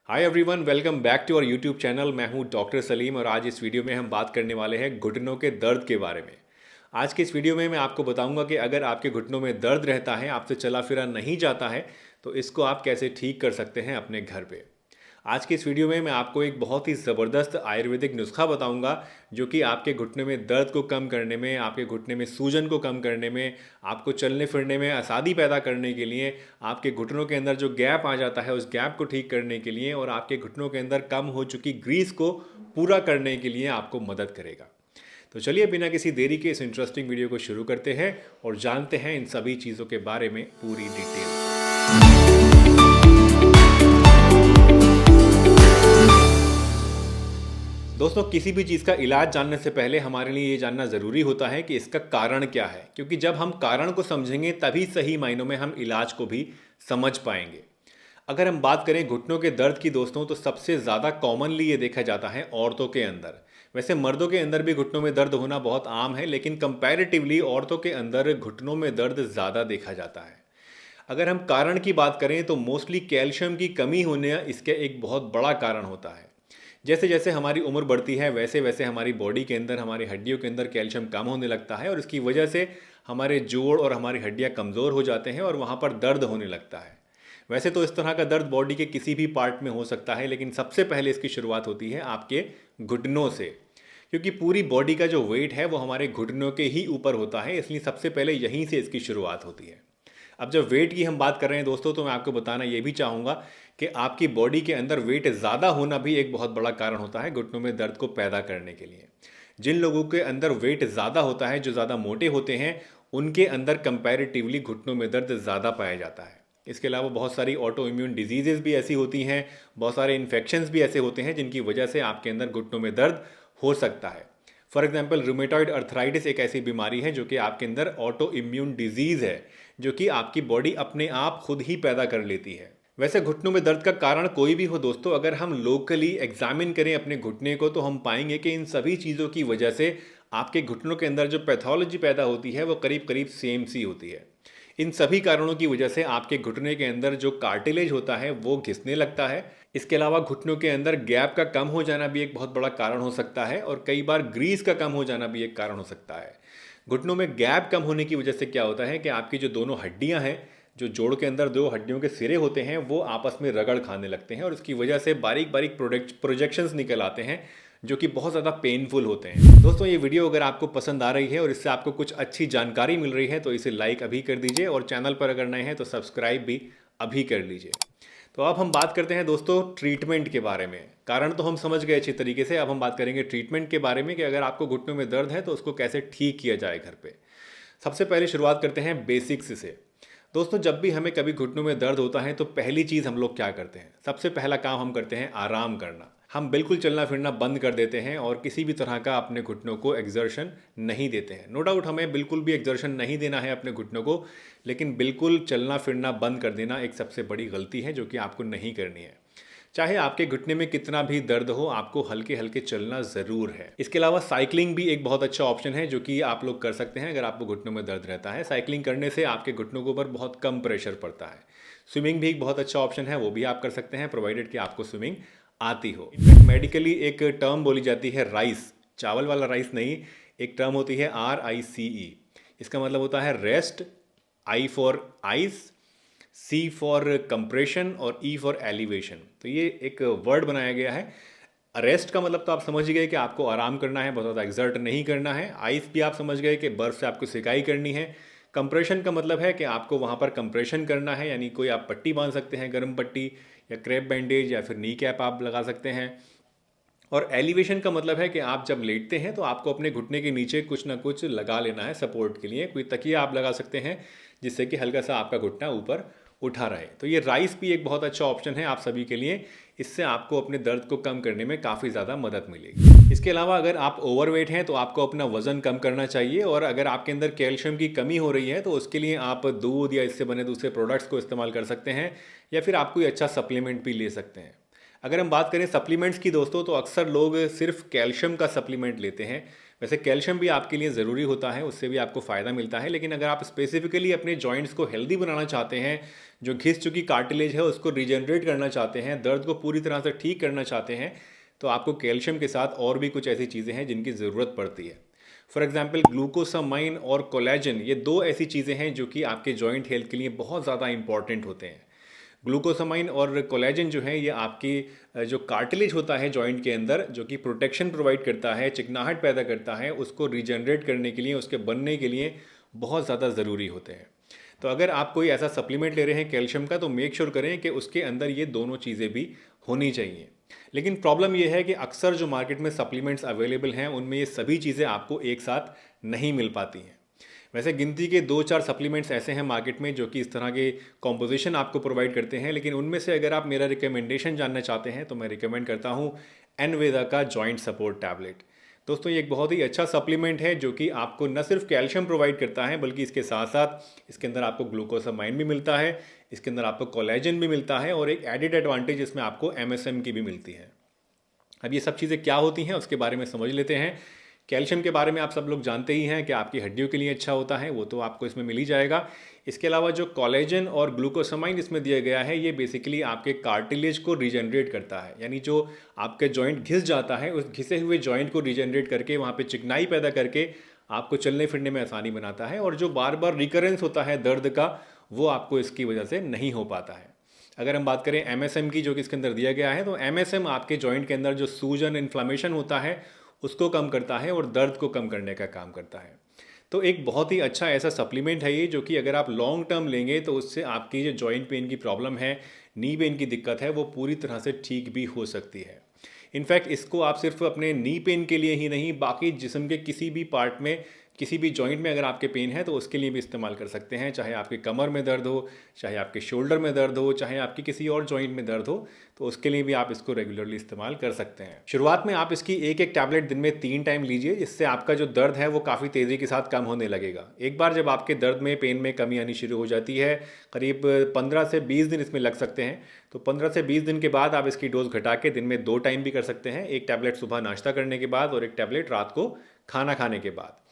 Hi everyone, welcome back to our YouTube channel. मैं हूं doctor Salim और आज इस वीडियो में हम बात करने वाले हैं घुटनों के दर्द के बारे में। आज के इस वीडियो में मैं आपको बताऊंगा कि अगर आपके घुटनों में दर्द रहता है, आपसे चला फिरा नहीं जाता है, तो इसको आप कैसे ठीक कर सकते हैं अपने घर पे। आज की इस वीडियो में मैं आपको एक बहुत ही ज़बरदस्त आयुर्वेदिक नुस्खा बताऊंगा जो कि आपके घुटने में दर्द को कम करने में, आपके घुटने में सूजन को कम करने में, आपको चलने फिरने में आसानी पैदा करने के लिए, आपके घुटनों के अंदर जो गैप आ जाता है उस गैप को ठीक करने के लिए और आपके घुटनों के अंदर कम हो चुकी ग्रीस को पूरा करने के लिए आपको मदद करेगा। तो चलिए बिना किसी देरी के इस इंटरेस्टिंग वीडियो को शुरू करते हैं और जानते हैं इन सभी चीज़ों के बारे में पूरी डिटेल। दोस्तों, किसी भी चीज़ का इलाज जानने से पहले हमारे लिए ये जानना ज़रूरी होता है कि इसका कारण क्या है, क्योंकि जब हम कारण को समझेंगे तभी सही मायनों में हम इलाज को भी समझ पाएंगे। अगर हम बात करें घुटनों के दर्द की दोस्तों, तो सबसे ज़्यादा कॉमनली ये देखा जाता है औरतों के अंदर। वैसे मर्दों के अंदर भी घुटनों में दर्द होना बहुत आम है, लेकिन कंपैरेटिवली औरतों के अंदर घुटनों में दर्द ज़्यादा देखा जाता है। अगर हम कारण की बात करें तो मोस्टली कैल्शियम की कमी होने इसके एक बहुत बड़ा कारण होता है। जैसे जैसे हमारी उम्र बढ़ती है वैसे वैसे हमारी बॉडी के अंदर, हमारी हड्डियों के अंदर कैल्शियम कम होने लगता है और इसकी वजह से हमारे जोड़ और हमारी हड्डियां कमज़ोर हो जाते हैं और वहाँ पर दर्द होने लगता है। वैसे तो इस तरह का दर्द बॉडी के किसी भी पार्ट में हो सकता है, लेकिन सबसे पहले इसकी शुरुआत होती है आपके घुटनों से, क्योंकि पूरी बॉडी का जो वेट है वो हमारे घुटनों के ही ऊपर होता है, इसलिए सबसे पहले यहीं से इसकी शुरुआत होती है। अब जब वेट की हम बात कर रहे हैं दोस्तों, तो मैं आपको बताना ये भी चाहूँगा कि आपकी बॉडी के अंदर वेट ज़्यादा होना भी एक बहुत बड़ा कारण होता है घुटनों में दर्द को पैदा करने के लिए। जिन लोगों के अंदर वेट ज़्यादा होता है, जो ज़्यादा मोटे होते हैं, उनके अंदर कंपैरेटिवली घुटनों में दर्द ज़्यादा पाया जाता है। इसके अलावा बहुत सारी ऑटो इम्यून डिजीज़ेज़ भी ऐसी होती हैं, बहुत सारे इन्फेक्शंस भी ऐसे होते हैं जिनकी वजह से आपके अंदर घुटनों में दर्द हो सकता है। फॉर एग्जाम्पल, रूमेटॉइड अर्थराइटिस एक ऐसी बीमारी है जो कि आपके अंदर ऑटो इम्यून डिजीज़ है, जो कि आपकी बॉडी अपने आप खुद ही पैदा कर लेती है। वैसे घुटनों में दर्द का कारण कोई भी हो दोस्तों, अगर हम लोकली एग्जामिन करें अपने घुटने को तो हम पाएंगे कि इन सभी चीज़ों की वजह से आपके घुटनों के अंदर जो पैथोलॉजी पैदा होती है वो करीब करीब सेम सी होती है। इन सभी कारणों की वजह से आपके घुटने के अंदर जो कार्टिलेज होता है वो घिसने लगता है। इसके अलावा घुटनों के अंदर गैप का कम हो जाना भी एक बहुत बड़ा कारण हो सकता है और कई बार ग्रीस का कम हो जाना भी एक कारण हो सकता है। घुटनों में गैप कम होने की वजह से क्या होता है कि आपकी जो दोनों हड्डियां हैं, जो जोड़ के अंदर दो हड्डियों के सिरे होते हैं, वो आपस में रगड़ खाने लगते हैं और उसकी वजह से बारीक बारीक प्रोजेक्शंस निकल आते हैं जो कि बहुत ज़्यादा पेनफुल होते हैं। दोस्तों, ये वीडियो अगर आपको पसंद आ रही है और इससे आपको कुछ अच्छी जानकारी मिल रही है तो इसे लाइक अभी कर दीजिए और चैनल पर अगर नए हैं तो सब्सक्राइब भी अभी कर लीजिए। तो अब हम बात करते हैं दोस्तों ट्रीटमेंट के बारे में। कारण तो हम समझ गए अच्छी तरीके से, अब हम बात करेंगे ट्रीटमेंट के बारे में कि अगर आपको घुटनों में दर्द है तो उसको कैसे ठीक किया जाए घर पे। सबसे पहले शुरुआत करते हैं बेसिक्स से। दोस्तों, जब भी हमें कभी घुटनों में दर्द होता है तो पहली चीज़ हम लोग क्या करते हैं, सबसे पहला काम हम करते हैं आराम करना। हम बिल्कुल चलना फिरना बंद कर देते हैं और किसी भी तरह का अपने घुटनों को एक्सर्शन नहीं देते हैं। नो डाउट हमें बिल्कुल भी एक्सर्शन नहीं देना है अपने घुटनों को, लेकिन बिल्कुल चलना फिरना बंद कर देना एक सबसे बड़ी गलती है जो कि आपको नहीं करनी है। चाहे आपके घुटने में कितना भी दर्द हो, आपको हल्के हल्के चलना ज़रूर है। इसके अलावा साइकिलिंग भी एक बहुत अच्छा ऑप्शन है जो कि आप लोग कर सकते हैं अगर आपको घुटनों में दर्द रहता है। साइकिलिंग करने से आपके घुटनों के ऊपर बहुत कम प्रेशर पड़ता है। स्विमिंग भी एक बहुत अच्छा ऑप्शन है, वो भी आप कर सकते हैं प्रोवाइडेड कि आपको स्विमिंग आती हो। इनफैक्ट मेडिकली एक टर्म बोली जाती है राइस, चावल वाला राइस नहीं, एक टर्म होती है RICE। इसका मतलब होता है rest, I for ice, C for compression और E फॉर एलिवेशन। तो ये एक वर्ड बनाया गया है। रेस्ट का मतलब तो आप समझ ही गए कि आपको आराम करना है, बहुत ज़्यादा एक्सर्ट नहीं करना है। आइस भी आप समझ गए कि बर्फ़ से आपको सिकाई करनी है। कंप्रेशन का मतलब है कि आपको वहाँ पर कंप्रेशन करना है, यानी कोई आप पट्टी बांध सकते हैं, गर्म पट्टी या क्रेप बैंडेज या फिर नी कैप आप लगा सकते हैं। और एलिवेशन का मतलब है कि आप जब लेटते हैं तो आपको अपने घुटने के नीचे कुछ ना कुछ लगा लेना है सपोर्ट के लिए। कोई तकिया आप लगा सकते हैं जिससे कि हल्का सा आपका घुटना ऊपर उठा रहे। तो ये राइस भी एक बहुत अच्छा ऑप्शन है आप सभी के लिए। इससे आपको अपने दर्द को कम करने में काफ़ी ज़्यादा मदद मिलेगी। इसके अलावा अगर आप ओवरवेट हैं तो आपको अपना वज़न कम करना चाहिए और अगर आपके अंदर कैल्शियम की कमी हो रही है तो उसके लिए आप दूध या इससे बने दूसरे प्रोडक्ट्स को इस्तेमाल कर सकते हैं या फिर आप कोई अच्छा सप्लीमेंट भी ले सकते हैं। अगर हम बात करें सप्लीमेंट्स की दोस्तों, तो अक्सर लोग सिर्फ कैल्शियम का सप्लीमेंट लेते हैं। वैसे कैल्शियम भी आपके लिए ज़रूरी होता है, उससे भी आपको फ़ायदा मिलता है, लेकिन अगर आप स्पेसिफिकली अपने जॉइंट्स को हेल्दी बनाना चाहते हैं, जो घिस चुकी कार्टिलेज है उसको रीजनरेट करना चाहते हैं, दर्द को पूरी तरह से ठीक करना चाहते हैं, तो आपको कैल्शियम के साथ और भी कुछ ऐसी चीज़ें हैं जिनकी ज़रूरत पड़ती है। फॉर एग्जाम्पल ग्लूकोसामाइन और कोलेजन, ये दो ऐसी चीज़ें हैं जो कि आपके जॉइंट हेल्थ के लिए बहुत ज़्यादा इंपॉर्टेंट होते हैं। ग्लूकोसामाइन और कोलेजन जो है ये आपकी जो कार्टिलेज होता है जॉइंट के अंदर, जो कि प्रोटेक्शन प्रोवाइड करता है, चिकनाहट पैदा करता है, उसको रीजनरेट करने के लिए, उसके बनने के लिए बहुत ज़्यादा ज़रूरी होते हैं। तो अगर आप कोई ऐसा सप्लीमेंट ले रहे हैं कैल्शियम का, तो मेक श्योर करें कि उसके अंदर ये दोनों चीज़ें भी होनी चाहिए। लेकिन प्रॉब्लम ये है कि अक्सर जो मार्केट में सप्लीमेंट्स अवेलेबल हैं उनमें ये सभी चीज़ें आपको एक साथ नहीं मिल पाती हैं। वैसे गिनती के 2-4 सप्लीमेंट्स ऐसे हैं मार्केट में जो कि इस तरह के कॉम्पोजिशन आपको प्रोवाइड करते हैं, लेकिन उनमें से अगर आप मेरा रिकमेंडेशन जानना चाहते हैं तो मैं रिकमेंड करता हूँ एनवेदा का जॉइंट सपोर्ट टैबलेट। दोस्तों ये एक बहुत ही अच्छा सप्लीमेंट है जो कि आपको न सिर्फ कैल्शियम प्रोवाइड करता है, बल्कि इसके साथ साथ इसके अंदर आपको ग्लूकोसामाइन भी मिलता है, इसके अंदर आपको कोलेजन भी मिलता है, और एक एडिड एडवांटेज इसमें आपको एमएसएम की भी मिलती है। अब ये सब चीज़ें क्या होती हैं उसके बारे में समझ लेते हैं। कैल्शियम के बारे में आप सब लोग जानते ही हैं कि आपकी हड्डियों के लिए अच्छा होता है, वो तो आपको इसमें मिल ही जाएगा। इसके अलावा जो कोलेजन और ग्लूकोसामाइन इसमें दिया गया है, ये बेसिकली आपके कार्टिलेज को रीजनरेट करता है, यानी जो आपके जॉइंट घिस जाता है उस घिसे हुए जॉइंट को रीजनरेट करके वहाँ पे चिकनाई पैदा करके आपको चलने फिरने में आसानी बनाता है, और जो बार बार रिकरेंस होता है दर्द का, वो आपको इसकी वजह से नहीं हो पाता है। अगर हम बात करें एमएसएम की, जो कि इसके अंदर दिया गया है, तो एमएसएम आपके जॉइंट के अंदर जो सूजन इन्फ्लामेशन होता है उसको कम करता है और दर्द को कम करने का काम करता है। तो एक बहुत ही अच्छा ऐसा सप्लीमेंट है ये, जो कि अगर आप लॉन्ग टर्म लेंगे तो उससे आपकी जो जॉइंट पेन की प्रॉब्लम है, नी पेन की दिक्कत है, वो पूरी तरह से ठीक भी हो सकती है। इनफैक्ट इसको आप सिर्फ अपने नी पेन के लिए ही नहीं, बाकी जिस्म के किसी भी पार्ट में, किसी भी जॉइंट में अगर आपके पेन है तो उसके लिए भी इस्तेमाल कर सकते हैं। चाहे आपके कमर में दर्द हो, चाहे आपके शोल्डर में दर्द हो, चाहे आपकी किसी और जॉइंट में दर्द हो, तो उसके लिए भी आप इसको रेगुलरली इस्तेमाल कर सकते हैं। शुरुआत में आप इसकी एक एक टैबलेट दिन में 3 टाइम लीजिए, जिससे आपका जो दर्द है वो काफ़ी तेज़ी के साथ कम होने लगेगा। एक बार जब आपके दर्द में, पेन में कमी आनी शुरू हो जाती है, करीब 15 से 20 दिन इसमें लग सकते हैं, तो 15 से 20 दिन के बाद आप इसकी डोज घटा के दिन में 2 टाइम भी कर सकते हैं। एक टैबलेट सुबह नाश्ता करने के बाद और एक टैबलेट रात को खाना खाने के बाद।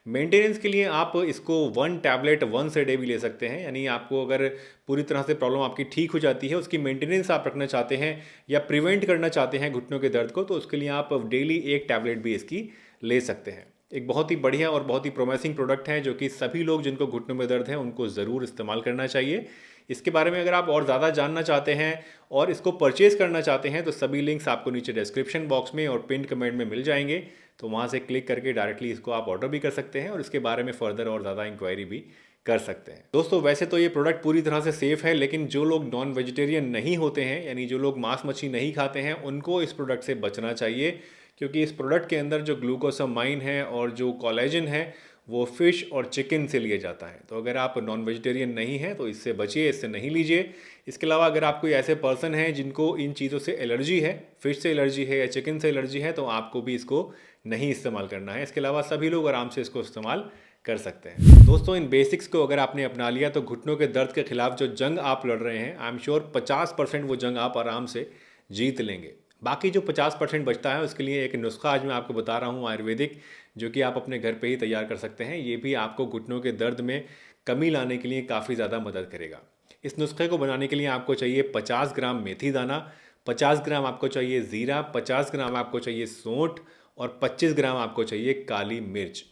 मेंटेनेंस के लिए आप इसको 1 टैबलेट वंस अ डे भी ले सकते हैं, यानी आपको अगर पूरी तरह से प्रॉब्लम आपकी ठीक हो जाती है, उसकी मेंटेनेंस आप रखना चाहते हैं या प्रिवेंट करना चाहते हैं घुटनों के दर्द को, तो उसके लिए आप डेली 1 टैबलेट भी इसकी ले सकते हैं। एक बहुत ही बढ़िया और बहुत ही प्रोमिसिंग प्रोडक्ट है जो कि सभी लोग जिनको घुटनों में दर्द है उनको ज़रूर इस्तेमाल करना चाहिए। इसके बारे में अगर आप और ज़्यादा जानना चाहते हैं और इसको परचेज़ करना चाहते हैं, तो सभी लिंक्स आपको नीचे डिस्क्रिप्शन बॉक्स में और पिन कमेंट में मिल जाएंगे, तो वहाँ से क्लिक करके डायरेक्टली इसको आप ऑर्डर भी कर सकते हैं और इसके बारे में फर्दर और ज़्यादा इंक्वायरी भी कर सकते हैं। दोस्तों वैसे तो ये प्रोडक्ट पूरी तरह से सेफ़ है, लेकिन जो लोग नॉन वेजिटेरियन नहीं होते हैं, यानी जो लोग मांस मछली नहीं खाते हैं, उनको इस प्रोडक्ट से बचना चाहिए, क्योंकि इस प्रोडक्ट के अंदर जो ग्लूकोसामाइन है और जो कोलेजन है वो फ़िश और चिकन से लिया जाता है। तो अगर आप नॉन वेजिटेरियन नहीं हैं तो इससे बचिए, इससे नहीं लीजिए। इसके अलावा अगर आप कोई ऐसे पर्सन हैं जिनको इन चीज़ों से एलर्जी है, फ़िश से एलर्जी है या चिकन से एलर्जी है, तो आपको भी इसको नहीं इस्तेमाल करना है। इसके अलावा सभी लोग आराम से इसको इस्तेमाल कर सकते हैं। दोस्तों इन बेसिक्स को अगर आपने अपना लिया तो घुटनों के दर्द के खिलाफ जो जंग आप लड़ रहे हैं, आई एम श्योर 50% वो जंग आप आराम से जीत लेंगे। बाकी जो 50% बचता है उसके लिए एक नुस्खा आज मैं आपको बता रहा हूँ आयुर्वेदिक, जो कि आप अपने घर पे ही तैयार कर सकते हैं। ये भी आपको घुटनों के दर्द में कमी लाने के लिए काफ़ी ज़्यादा मदद करेगा। इस नुस्खे को बनाने के लिए आपको चाहिए 50 ग्राम मेथी दाना, 50 ग्राम आपको चाहिए ज़ीरा, 50 ग्राम आपको चाहिए सौंठ और 25 ग्राम आपको चाहिए काली मिर्च।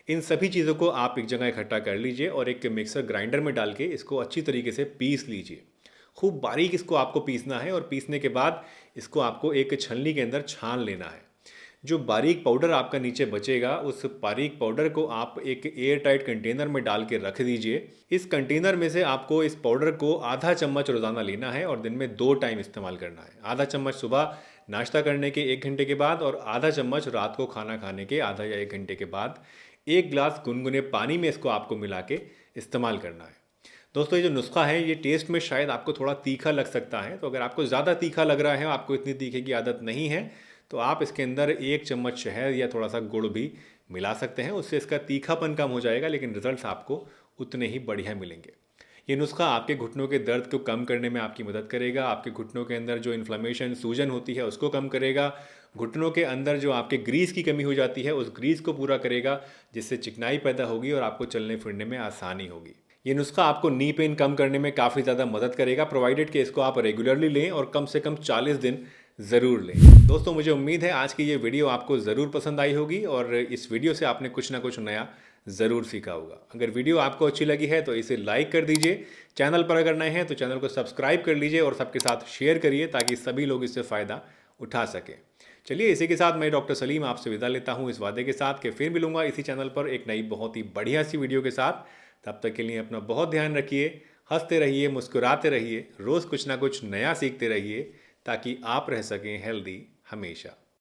इन सभी चीज़ों को आप एक जगह इकट्ठा कर लीजिए और एक मिक्सर ग्राइंडर में डाल के इसको अच्छी तरीके से पीस लीजिए। खूब बारीक इसको आपको पीसना है, और पीसने के बाद इसको आपको एक छलनी के अंदर छान लेना है। जो बारीक पाउडर आपका नीचे बचेगा, उस बारीक पाउडर को आप एक एयर टाइट कंटेनर में डाल के रख दीजिए। इस कंटेनर में से आपको इस पाउडर को आधा चम्मच रोज़ाना लेना है और दिन में 2 टाइम इस्तेमाल करना है। आधा चम्मच सुबह नाश्ता करने के 1 घंटे के बाद और आधा चम्मच रात को खाना खाने के आधा या 1 घंटे के बाद 1 गिलास गुनगुने पानी में इसको आपको मिला के इस्तेमाल करना है। दोस्तों ये जो नुस्खा है ये टेस्ट में शायद आपको थोड़ा तीखा लग सकता है, तो अगर आपको ज़्यादा तीखा लग रहा है, आपको इतनी तीखे की आदत नहीं है, तो आप इसके अंदर 1 चम्मच शहद या थोड़ा सा गुड़ भी मिला सकते हैं। उससे इसका तीखापन कम हो जाएगा, लेकिन रिजल्ट्स आपको उतने ही बढ़िया मिलेंगे। ये नुस्खा आपके घुटनों के दर्द को कम करने में आपकी मदद करेगा, आपके घुटनों के अंदर जो इन्फ्लेमेशन सूजन होती है उसको कम करेगा, घुटनों के अंदर जो आपके ग्रीस की कमी हो जाती है उस ग्रीस को पूरा करेगा, जिससे चिकनाई पैदा होगी और आपको चलने फिरने में आसानी होगी। ये नुस्खा आपको नी पेन कम करने में काफ़ी ज़्यादा मदद करेगा, प्रोवाइडेड कि इसको आप रेगुलरली लें और कम से कम 40 दिन ज़रूर लें। दोस्तों, मुझे उम्मीद है आज की ये वीडियो आपको ज़रूर पसंद आई होगी और इस वीडियो से आपने कुछ ना कुछ नया ज़रूर सीखा होगा। अगर वीडियो आपको अच्छी लगी है तो इसे लाइक कर दीजिए, चैनल पर अगर नए हैं तो चैनल को सब्सक्राइब कर लीजिए और सबके साथ शेयर करिए ताकि सभी लोग इससे फ़ायदा उठा सकें। चलिए, इसी के साथ मैं डॉक्टर सलीम आपसे विदा लेता हूँ इस वादे के साथ कि फिर मिलूंगा इसी चैनल पर एक नई बहुत ही बढ़िया सी वीडियो के साथ। तब तक के लिए अपना बहुत ध्यान रखिए, हंसते रहिए, मुस्कुराते रहिए, रोज़ कुछ ना कुछ नया सीखते रहिए ताकि आप रह सकें हेल्दी हमेशा।